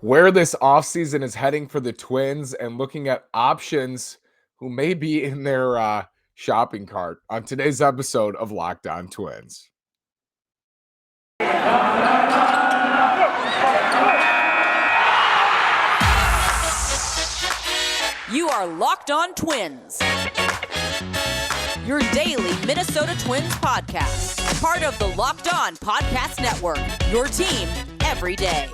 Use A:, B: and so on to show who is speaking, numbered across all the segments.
A: Where this offseason is heading for the Twins and looking at options who may be in their shopping cart on today's episode of Locked On Twins.
B: You are Locked On Twins, your daily Minnesota Twins podcast, part of the Locked On Podcast Network, your team every day.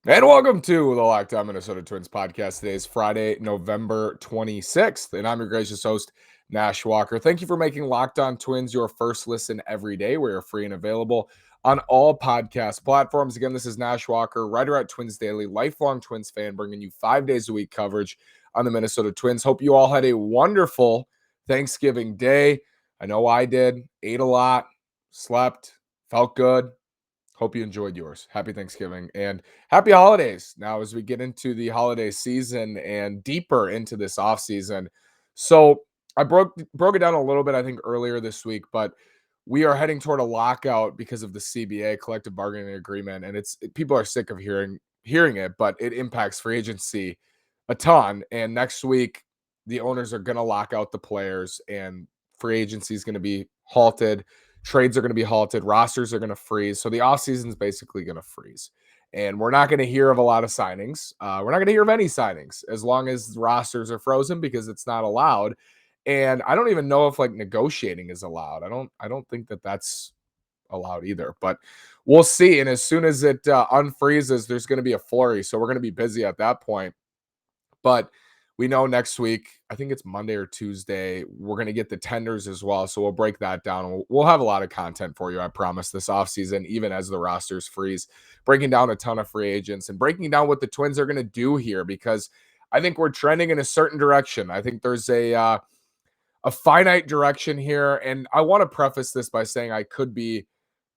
A: And welcome to the Locked On Minnesota Twins podcast. Today is Friday, November 26th, and I'm your gracious host, Nash Walker. Thank you for making Locked On Twins your first listen every day. We are free and available on all podcast platforms. Again, this is Nash Walker, writer at Twins Daily, lifelong Twins fan, bringing you 5 days a week coverage on the Minnesota Twins. Hope you all had a wonderful Thanksgiving day. I know I did. Ate a lot, slept, felt good. Hope you enjoyed yours. Happy Thanksgiving and happy holidays. Now, as we get into the holiday season and deeper into this offseason. So I broke it down a little bit, I think, earlier this week, but we are heading toward a lockout because of the CBA, collective bargaining agreement, and people are sick of hearing it, but it impacts free agency a ton. And next week, the owners are going to lock out the players, and free agency is going to be halted. Trades are going to be halted. Rosters are going to freeze. So the offseason is basically going to freeze. And we're not going to hear of a lot of signings. We're not going to hear of any signings as long as rosters are frozen because it's not allowed. And I don't even know if negotiating is allowed. I don't think that that's allowed either, but we'll see. And as soon as it unfreezes, there's going to be a flurry. So we're going to be busy at that point. But we know next week, I think it's Monday or Tuesday, we're going to get the tenders as well. So we'll break that down. We'll have a lot of content for you, I promise, this offseason, even as the rosters freeze, breaking down a ton of free agents and breaking down what the Twins are going to do here, because I think we're trending in a certain direction. I think there's a finite direction here. And I want to preface this by saying I could be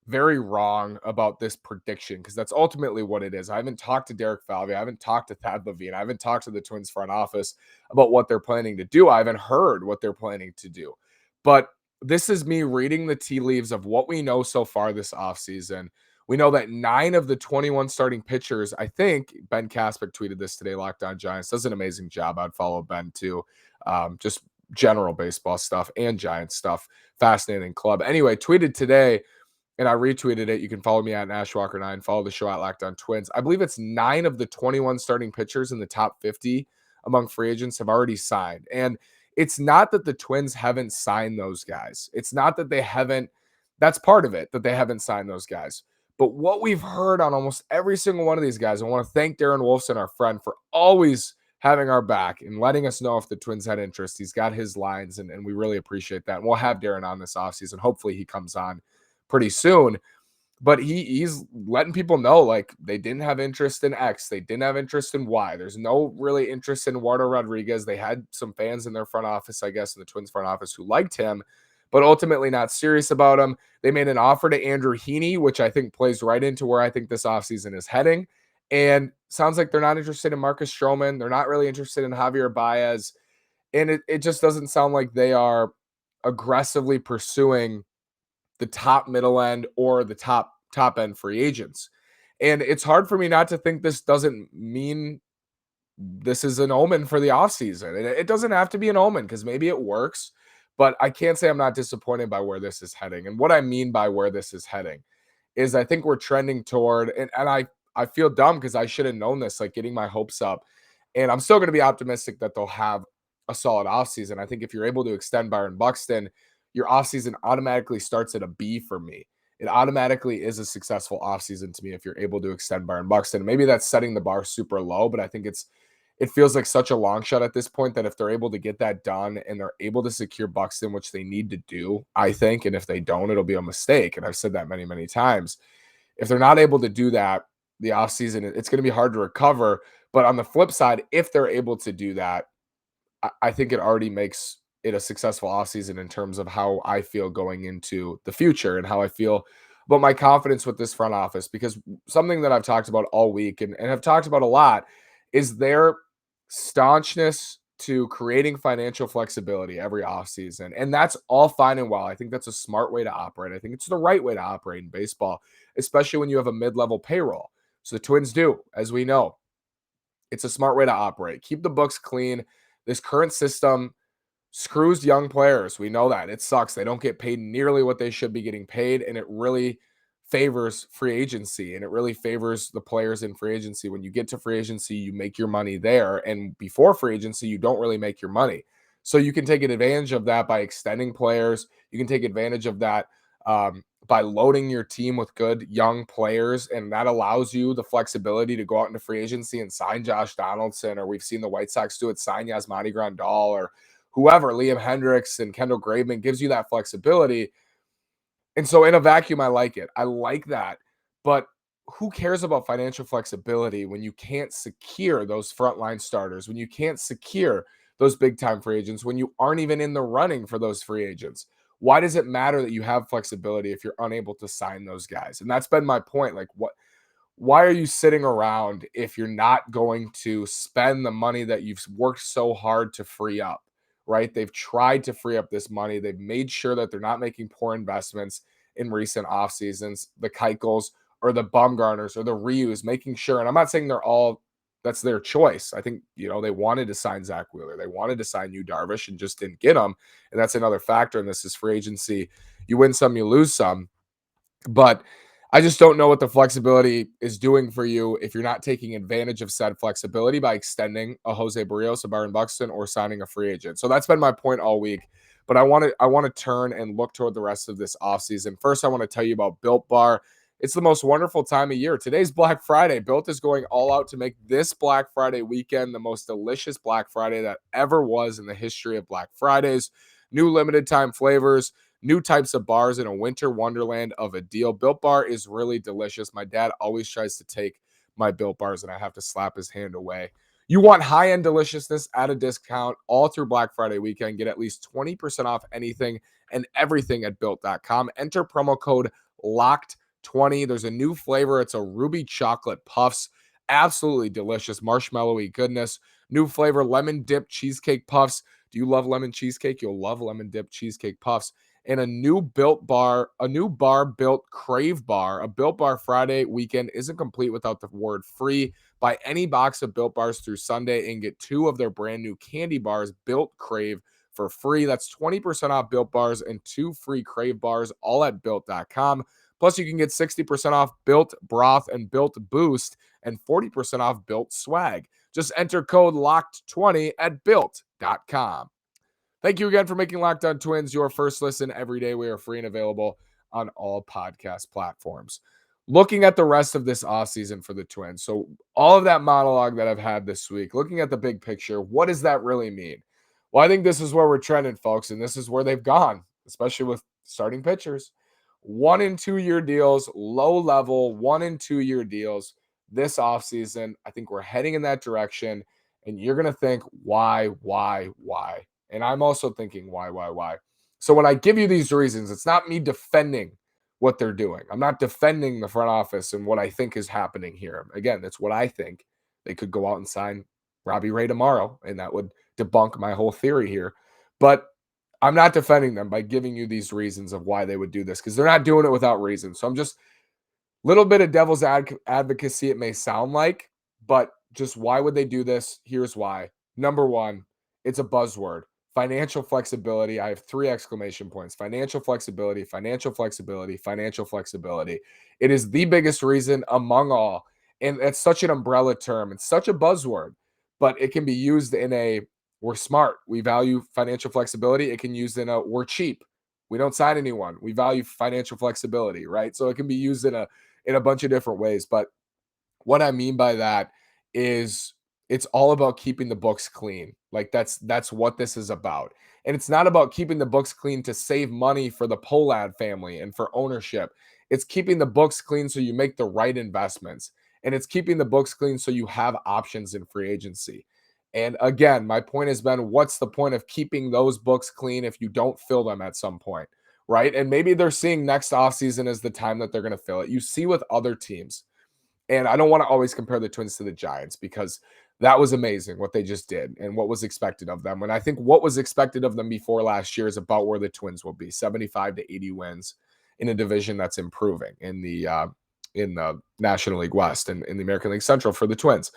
A: very wrong about this prediction, because that's ultimately what it is. I haven't talked to Derek Falvey. I haven't talked to Thad Levine. I haven't talked to the Twins front office about what they're planning to do. I haven't heard what they're planning to do. But this is me reading the tea leaves of what we know so far this offseason. We know that 9 of the 21 starting pitchers, I think Ben Kaspick tweeted this today, Locked On Giants, does an amazing job. I'd follow Ben too. Just general baseball stuff and Giants stuff. Fascinating club. Anyway, tweeted today, and I retweeted it. You can follow me at NashWalker9. Follow the show at Locked On Twins. I believe it's 9 of the 21 starting pitchers in the top 50 among free agents have already signed. And it's not that the Twins haven't signed those guys. It's not that they haven't. That's part of it, that they haven't signed those guys. But what we've heard on almost every single one of these guys, I want to thank Darren Wolfson, our friend, for always having our back and letting us know if the Twins had interest. He's got his lines, and we really appreciate that. And we'll have Darren on this offseason. Hopefully he comes on pretty soon. But he's letting people know, they didn't have interest in X. They didn't have interest in Y. There's no really interest in Eduardo Rodriguez. They had some fans in their front office, I guess, in the Twins front office who liked him, but ultimately not serious about him. They made an offer to Andrew Heaney, which I think plays right into where I think this offseason is heading. And sounds like they're not interested in Marcus Stroman. They're not really interested in Javier Baez. And it just doesn't sound like they are aggressively pursuing the top middle end or the top end free agents. And it's hard for me not to think this doesn't mean this is an omen for the offseason. It doesn't have to be an omen, because maybe it works, but I can't say I'm not disappointed by where this is heading. And what I mean by where this is heading is I think we're trending toward, and I feel dumb because I should have known this, getting my hopes up. And I'm still going to be optimistic that they'll have a solid offseason. I think if you're able to extend Byron Buxton, your offseason automatically starts at a B for me. It automatically is a successful offseason to me if you're able to extend Byron Buxton. Maybe that's setting the bar super low, but I think it feels like such a long shot at this point that if they're able to get that done and they're able to secure Buxton, which they need to do, I think, and if they don't, it'll be a mistake. And I've said that many, many times. If they're not able to do that, the offseason, it's going to be hard to recover. But on the flip side, if they're able to do that, I think it already makes it a successful offseason in terms of how I feel going into the future and how I feel about my confidence with this front office. Because something that I've talked about all week and have talked about a lot is their staunchness to creating financial flexibility every offseason. And that's all fine and well. I think that's a smart way to operate. I think it's the right way to operate in baseball, especially when you have a mid-level payroll. So the Twins do, as we know. It's a smart way to operate. Keep the books clean. This current system screws young players. We know that. It sucks. They don't get paid nearly what they should be getting paid, and it really favors free agency, and it really favors the players in free agency. When you get to free agency, you make your money there, and before free agency, you don't really make your money. So you can take advantage of that by extending players. You can take advantage of that by loading your team with good young players, and that allows you the flexibility to go out into free agency and sign Josh Donaldson, or we've seen the White Sox do it, sign Yasmani Grandal, or whoever, Liam Hendricks and Kendall Graveman, gives you that flexibility. And so in a vacuum, I like it. I like that. But who cares about financial flexibility when you can't secure those frontline starters, when you can't secure those big time free agents, when you aren't even in the running for those free agents? Why does it matter that you have flexibility if you're unable to sign those guys? And that's been my point. Like, why are you sitting around if you're not going to spend the money that you've worked so hard to free up, right? They've tried to free up this money. They've made sure that they're not making poor investments in recent off seasons, the Keuchels or the Bumgarners or the Ryus, making sure. And I'm not saying they're all, that's their choice. I think, they wanted to sign Zach Wheeler. They wanted to sign Yu Darvish and just didn't get them. And that's another factor. And this is free agency. You win some, you lose some. But I just don't know what the flexibility is doing for you if you're not taking advantage of said flexibility by extending a Jose Barrios, a Byron Buxton, or signing a free agent. So that's been my point all week. But I want to turn and look toward the rest of this offseason. First, I want to tell you about Built Bar. It's the most wonderful time of year. Today's Black Friday. Built is going all out to make this Black Friday weekend the most delicious Black Friday that ever was in the history of Black Fridays. New limited time flavors, new types of bars in a winter wonderland of a deal. Built Bar is really delicious. My dad always tries to take my Built Bars, and I have to slap his hand away. You want high-end deliciousness at a discount all through Black Friday weekend. Get at least 20% off anything and everything at Built.com. Enter promo code LOCKED20. There's a new flavor. It's a Ruby Chocolate Puffs. Absolutely delicious, marshmallowy goodness. New flavor, lemon dip cheesecake puffs. Do you love lemon cheesecake? You'll love lemon dip cheesecake puffs. And a new bar built Crave Bar. A Built Bar Friday weekend isn't complete without the word free. Buy any box of Built Bars through Sunday and get 2 of their brand new candy bars, Built Crave, for free. That's 20% off Built Bars and 2 free Crave Bars, all at Built.com. Plus, you can get 60% off Built Broth and Built Boost and 40% off Built Swag. Just enter code LOCKED20 at Built.com. Thank you again for making Locked On Twins your first listen every day. We are free and available on all podcast platforms. Looking at the rest of this offseason for the Twins, so all of that monologue that I've had this week, looking at the big picture, what does that really mean? Well, I think this is where we're trending, folks, and this is where they've gone, especially with starting pitchers. 1 and 2 year deals, low level 1 and 2 year deals this offseason. I think we're heading in that direction, and you're going to think, why? And I'm also thinking, why? So when I give you these reasons, it's not me defending what they're doing. I'm not defending the front office and what I think is happening here. Again, that's what I think. They could go out and sign Robbie Ray tomorrow, and that would debunk my whole theory here. But I'm not defending them by giving you these reasons of why they would do this, because they're not doing it without reason. So I'm just little bit of devil's advocacy, it may sound like, but just why would they do this? Here's why. Number one, it's a buzzword. Financial flexibility. I have 3 exclamation points. Financial flexibility, financial flexibility, financial flexibility. It is the biggest reason among all. And it's such an umbrella term. It's such a buzzword, but it can be used in a we're smart. We value financial flexibility. It can use in a we're cheap. We don't sign anyone. We value financial flexibility, right? So it can be used in a bunch of different ways. But what I mean by that is it's all about keeping the books clean. Like that's what this is about. And it's not about keeping the books clean to save money for the Polad family and for ownership. It's keeping the books clean so you make the right investments. And it's keeping the books clean so you have options in free agency. And again, my point has been, what's the point of keeping those books clean if you don't fill them at some point, right? And maybe they're seeing next offseason as the time that they're going to fill it. You see with other teams, and I don't want to always compare the Twins to the Giants because That was amazing what they just did and what was expected of them. And I think what was expected of them before last year is about where the Twins will be, 75 to 80 wins in a division that's improving in the National League West and in the American League Central for the Twins.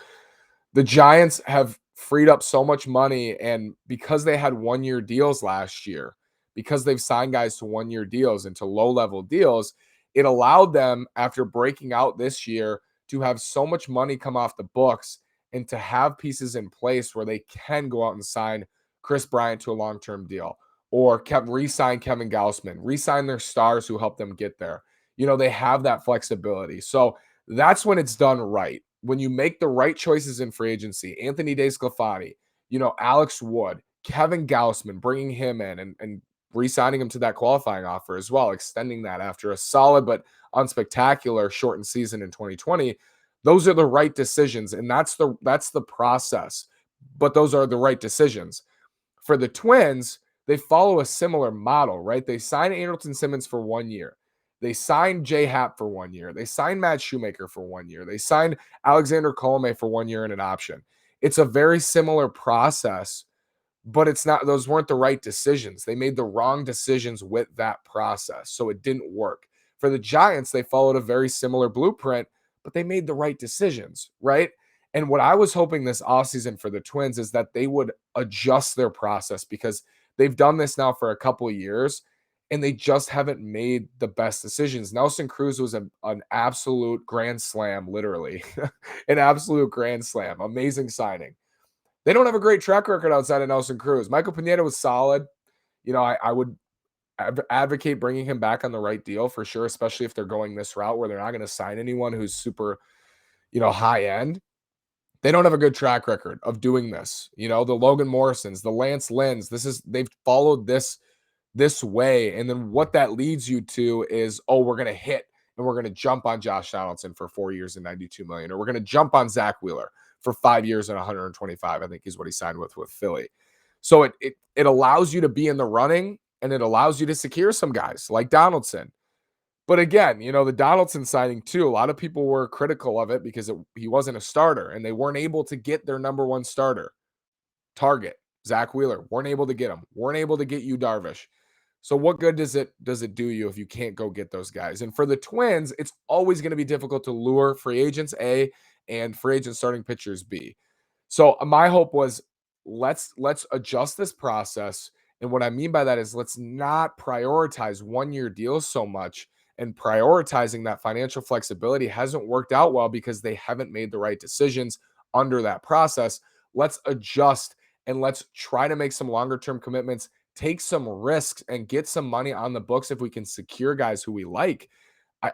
A: The Giants have freed up so much money, and because they had 1-year deals last year, because they've signed guys to 1-year deals and to low-level deals, it allowed them, after breaking out this year, to have so much money come off the books and to have pieces in place where they can go out and sign Chris Bryant to a long-term deal or re-sign Kevin Gausman, re-sign their stars who helped them get there. They have that flexibility. So that's when it's done right. When you make the right choices in free agency, Anthony DeSclafani, Alex Wood, Kevin Gausman, bringing him in and re-signing him to that qualifying offer as well, extending that after a solid but unspectacular shortened season in 2020. Those are the right decisions, and that's the process. But those are the right decisions. For the Twins, they follow a similar model, right? They sign Andrelton Simmons for 1 year. They signed Jay Happ for 1 year. They signed Matt Shoemaker for 1 year. They signed Alexander Colome for 1 year and an option. It's a very similar process, but it's not, those weren't the right decisions. They made the wrong decisions with that process, so it didn't work. For the Giants, they followed a very similar blueprint, but they made the right decisions, right? And what I was hoping this offseason for the Twins is that they would adjust their process, because they've done this now for a couple of years and they just haven't made the best decisions. Nelson Cruz was an absolute grand slam, literally, an absolute grand slam. Amazing signing. They don't have a great track record outside of Nelson Cruz. Michael Pineda was solid. I would advocate bringing him back on the right deal for sure, especially if they're going this route where they're not going to sign anyone who's super, high end. They don't have a good track record of doing this. The Logan Morrisons, the Lance Lynns, they've followed this way. And then what that leads you to is, we're going to hit and we're going to jump on Josh Donaldson for 4 years and $92 million, or we're going to jump on Zach Wheeler for 5 years and 125, I think is what he signed with Philly. So it allows you to be in the running, and it allows you to secure some guys like Donaldson. But again, the Donaldson signing too, a lot of people were critical of it because he wasn't a starter and they weren't able to get their number one starter target, Zach Wheeler. Weren't able to get him. Weren't able to get you Darvish. So what good does it do you if you can't go get those guys? And for the Twins, it's always going to be difficult to lure free agents A and free agent starting pitchers B. So my hope was, let's adjust this process. And what I mean by that is, let's not prioritize 1-year deals so much, and prioritizing that financial flexibility hasn't worked out well because they haven't made the right decisions under that process. Let's adjust and let's try to make some longer term commitments, take some risks, and get some money on the books if we can secure guys who we like.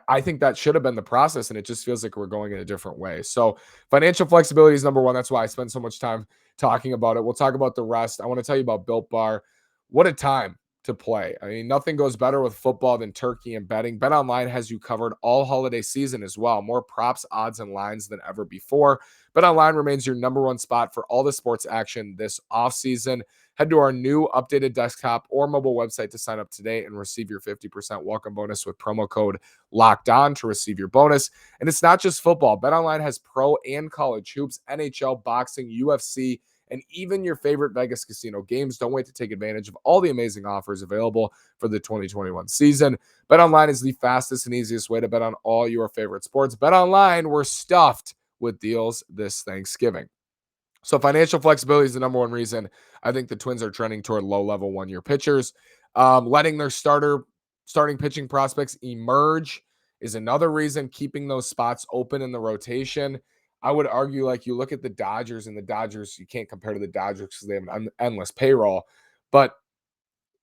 A: I think that should have been the process, and it just feels like we're going in a different way. So financial flexibility is number one. That's why I spend so much time talking about it. We'll talk about the rest. I want to tell you about Built Bar. What a time to play. I mean, nothing goes better with football than turkey and betting. BetOnline has you covered all holiday season as well. More props, odds, and lines than ever before. BetOnline remains your number one spot for all the sports action this offseason. Head to our new updated desktop or mobile website to sign up today and receive your 50% welcome bonus with promo code Locked On to receive your bonus. And it's not just football. BetOnline has pro and college hoops, NHL, boxing, UFC, and even your favorite Vegas casino games. Don't wait to take advantage of all the amazing offers available for the 2021 season. BetOnline is the fastest and easiest way to bet on all your favorite sports. BetOnline, we're stuffed with deals this Thanksgiving. So financial flexibility is the number one reason I think the Twins are trending toward low-level 1-year pitchers. Letting their starting pitching prospects emerge is another reason, keeping those spots open in the rotation. I would argue, like, you look at the Dodgers, and the Dodgers, you can't compare to the Dodgers because they have an endless payroll, but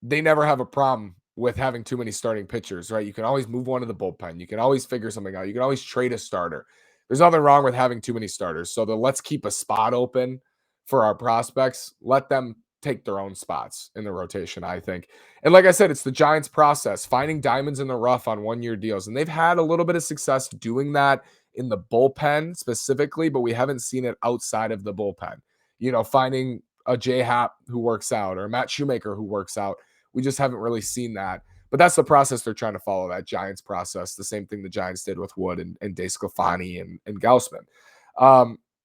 A: they never have a problem with having too many starting pitchers, right? You can always move one to the bullpen. You can always figure something out. You can always trade a starter. There's nothing wrong with having too many starters. So let's keep a spot open for our prospects. Let them take their own spots in the rotation, I think. And like I said, it's the Giants process, finding diamonds in the rough on 1-year deals. And they've had a little bit of success doing that in the bullpen specifically, but we haven't seen it outside of the bullpen. Finding a Jay Happ who works out, or Matt Shoemaker who works out. We just haven't really seen that. But that's the process they're trying to follow, that Giants process, the same thing the Giants did with Wood and DeSclafani and Gausman.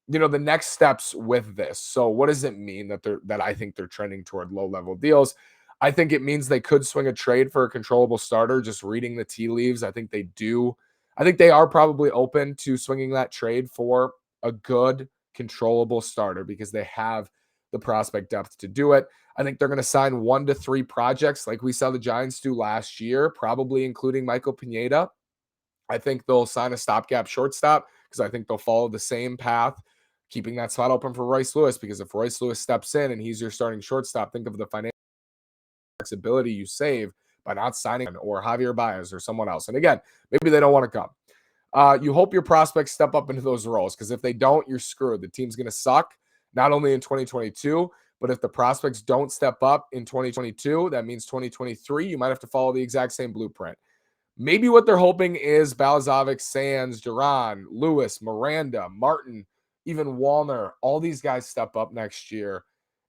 A: the next steps with this. So what does it mean that I think they're trending toward low level deals? I think it means they could swing a trade for a controllable starter, just reading the tea leaves. I think they do. I think they are probably open to swinging that trade for a good controllable starter because they have the prospect depth to do it. I think they're going to sign 1 to 3 projects like we saw the Giants do last year, probably including Michael Pineda. I think they'll sign a stopgap shortstop because I think they'll follow the same path, keeping that slot open for Royce Lewis. Because if Royce Lewis steps in and he's your starting shortstop, think of the financial flexibility you save by not signing or Javier Baez or someone else. And again, maybe they don't want to come. You hope your prospects step up into those roles because if they don't, you're screwed. The team's going to suck not only in 2022, but if the prospects don't step up in 2022, that means 2023, you might have to follow the exact same blueprint. Maybe what they're hoping is Balazovic, Sands, Duran, Lewis, Miranda, Martin, even Wallner, all these guys step up next year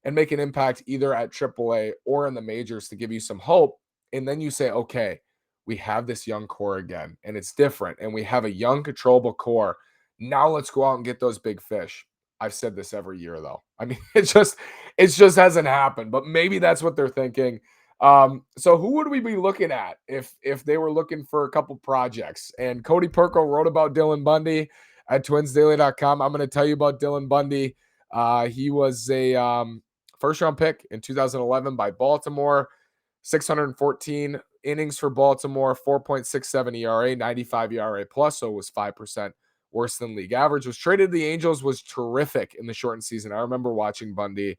A: and make an impact either at AAA or in the majors to give you some hope. And then you say, okay, we have this young core again, and it's different. And we have a young, controllable core. Now let's go out and get those big fish. I've said this every year, though. I mean, it just hasn't happened. But maybe that's what they're thinking. So who would we be looking at if they were looking for a couple projects? And Cody Perko wrote about Dylan Bundy at twinsdaily.com. I'm going to tell you about Dylan Bundy. He was a first round pick in 2011 by Baltimore, 614 innings for Baltimore, 4.67 ERA, 95 ERA plus, so it was 5% worse than league average. Was traded to the Angels, was terrific in the shortened season. I remember watching Bundy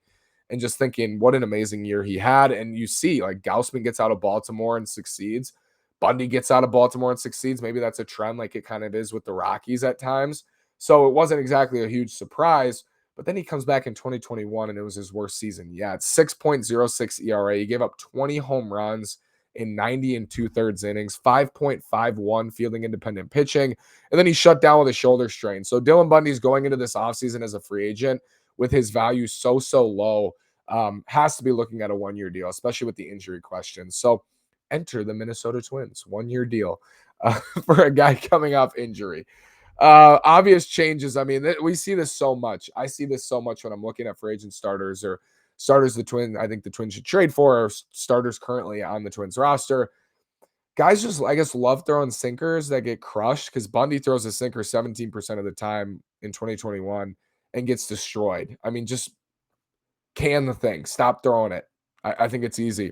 A: and just thinking what an amazing year he had. And you see, like Gausman gets out of Baltimore and succeeds. Bundy gets out of Baltimore and succeeds. Maybe that's a trend like it kind of is with the Rockies at times. So it wasn't exactly a huge surprise. But then he comes back in 2021 and it was his worst season yet. 6.06 ERA. He gave up 20 home runs in 90 and 2/3 innings, 5.51 fielding independent pitching. And then he shut down with a shoulder strain. So Dylan Bundy's going into this offseason as a free agent with his value so low, has to be looking at a 1-year deal, especially with the injury question. So enter the Minnesota Twins, 1-year deal for a guy coming off injury. Obvious changes. I mean, we see this so much. I see this so much when I'm looking at free agent starters or starters I think the Twins should trade for, or starters currently on the Twins roster. Guys just, I guess, love throwing sinkers that get crushed because Bundy throws a sinker 17% of the time in 2021 and gets destroyed. I mean, just can the thing. Stop throwing it. I think it's easy.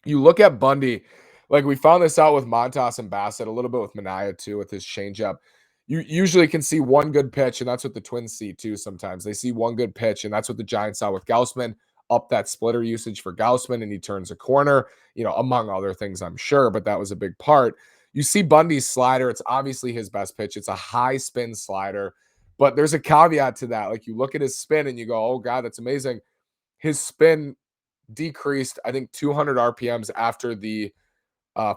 A: You look at Bundy, like we found this out with Montas and Bassett, a little bit with Manaea too, with his changeup. You usually can see one good pitch, and that's what the Twins see too sometimes. They see one good pitch, and that's what the Giants saw with Gausman. Up that splitter usage for Gausman, and he turns a corner, among other things, I'm sure, but that was a big part. You see Bundy's slider. It's obviously his best pitch. It's a high spin slider, but there's a caveat to that. Like you look at his spin and you go, oh God, that's amazing. His spin decreased, I think, 200 RPMs after the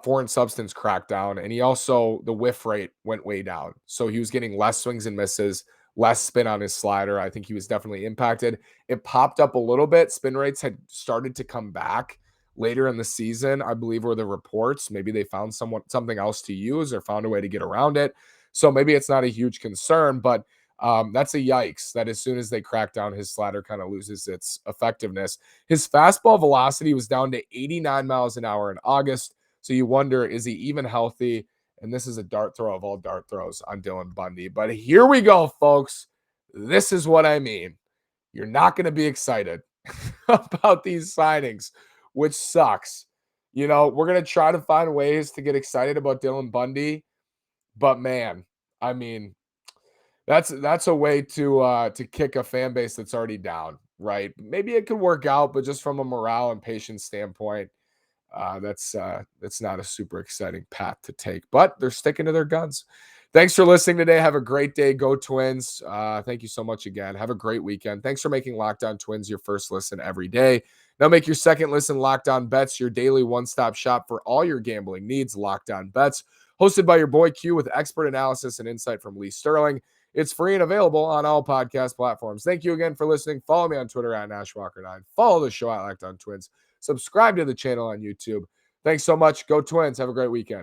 A: foreign substance crackdown. And he also, the whiff rate went way down. So he was getting less swings and misses, less spin on his slider. I think he was definitely impacted. It popped up a little bit. Spin rates had started to come back later in the season, I believe, were the reports. Maybe they found something else to use or found a way to get around it. So maybe it's not a huge concern, but that's a yikes that as soon as they crack down, his slider kind of loses its effectiveness. His fastball velocity was down to 89 miles an hour in August. So you wonder, is he even healthy? And this is a dart throw of all dart throws on Dylan Bundy. But here we go, folks. This is what I mean. You're not going to be excited about these signings, which sucks. We're going to try to find ways to get excited about Dylan Bundy. But man, I mean, that's a way to kick a fan base that's already down, right? Maybe it could work out, but just from a morale and patience standpoint, that's not a super exciting path to take, but they're sticking to their guns. Thanks for listening today. Have a great day. Go Twins. Thank you so much again. Have a great weekend. Thanks for making Locked On Twins your first listen every day. Now make your second listen Locked On Bets, your daily one-stop shop for all your gambling needs. Locked On Bets, hosted by your boy Q with expert analysis and insight from Lee Sterling. It's free and available on all podcast platforms. Thank you again for listening. Follow me on Twitter at NashWalker9. Follow the show at Locked On Twins. Subscribe to the channel on YouTube. Thanks so much. Go Twins. Have a great weekend.